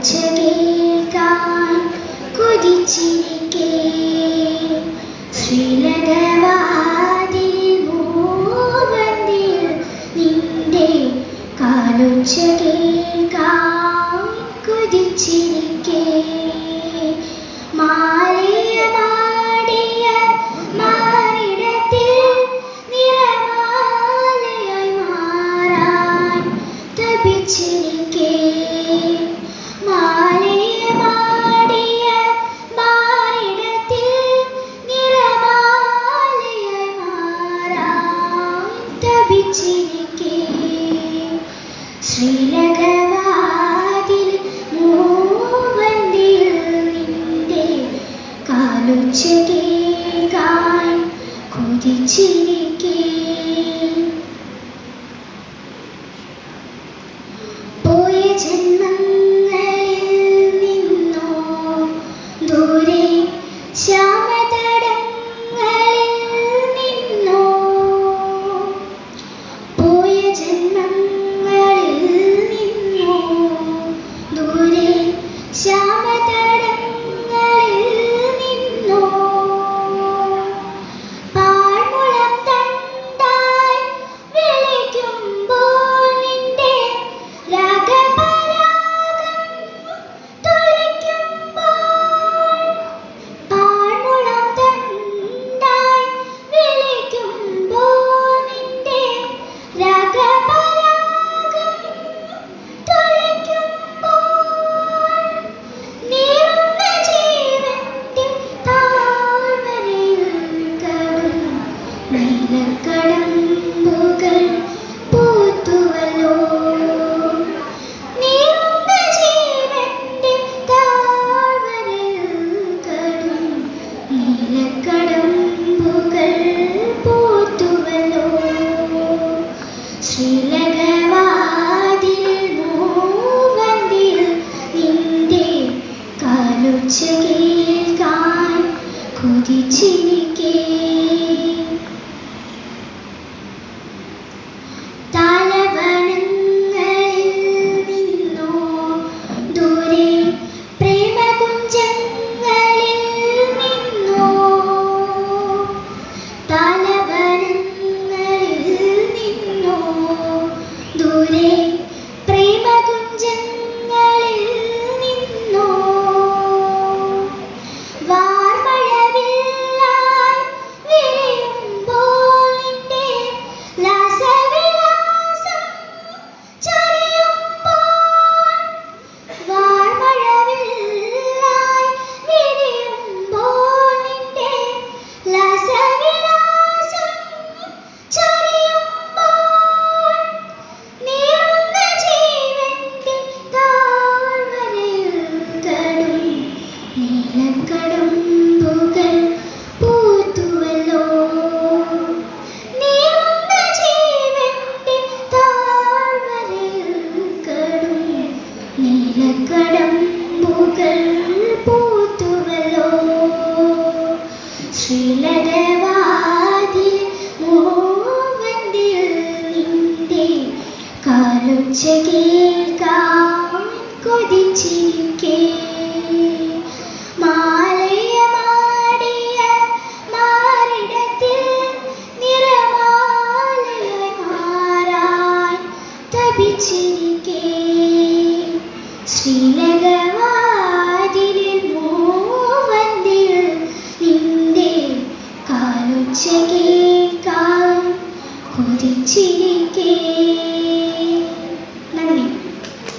കാലൊച്ച കേൾക്കാൻ കൊതിച്ചിരിക്കേ ശ്രീലകവാതിൽ മൂവന്തിൽ നിന്റെ കാലൊച്ച കേൾക്കാൻ കൊതിച്ചിരിക്കേ ശ്രീലകവാതിൽ മൂവന്തിൽ നിന്റെ കാലൊച്ച കേൾക്കാൻ കൊതിച്ചിരിക്കേ പോയ ജന്മങ്ങളിൽ നിന്നോ ദൂരെ ശ്യാമതടങ്ങളിൽ നിന്നോ പോയ ജന്മങ്ങളിൽ നിന്നോ ദൂരെ ശ്യാമതടങ്ങളിൽ നിന്നോ പാഴ്മുളം തണ്ടായി വിളിക്കുമ്പോൾ നിന്റെ രാഗപരാഗം തുളിക്കുമ്പോൾ പാഴ്മുളം തണ്ടായി വിളിക്കുമ്പോൾ നിന്റെ രാഗപരാഗം തുളിക്കുമ്പോൾ നീറുന്ന ജീവന്റെ താഴ്വരയിൽ കടം നീലക്കടമ്പുകൾ പൂത്തുവല്ലോ നീറുന്ന ജീവന്റെ താഴ്വരയിൽ കടം നീലക്കടമ്പുകൾ പൂത്തുവല്ലോ ശ്രീലകവാതിൽ മൂവന്തിൽ നിന്റെ കാലൊച്ച കേൾക്കാൻ കൊതിച്ചിരിക്കേ താലവനങ്ങളിൽ നിന്നോ ദൂരെ പ്രേമകുഞ്ചങ്ങളിൽ നിന്നോ താലവനങ്ങളിൽ നിന്നോ ദൂരെ പ്രേമകുഞ്ചങ്ങളിൽ നിന്നോ വാർമഴവില്ലായി വിരിയുമ്പോൾ നിന്റെ ലാസവിലാസം ചൊരിയുമ്പോൾ വാർമഴവില്ലായി വിരിയുമ്പോൾ നിന്റെ ലാസവിലാസം ചൊരിയുമ്പോൾ നീറുന്ന ജീവന്റെ താഴ്വരയിൽ കടം നീലക്കടമ്പുകൾ പൂത്തുവല്ലോ നീറുന്ന ജീവന്റെ താഴ്വരയിൽ കടം നീലക്കടമ്പുകൾ പൂത്തുവല്ലോ ശ്രീലകവാതിൽ മൂവന്തിൽ നിന്റെ കാലൊച്ച കേൾക്കാൻ കൊതിച്ചിരിക്കേ മാലയമാടിയ മാറിടത്തിൽ നിറമാലയായി മാറാൻ തപിച്ചിരിക്കേ ശ്രീലകവാതിലിൽ മൂവന്തിൽ നിന്റെ കാലൊച്ച കേൾക്കാൻ കൊതിച്ചിരിക്കേ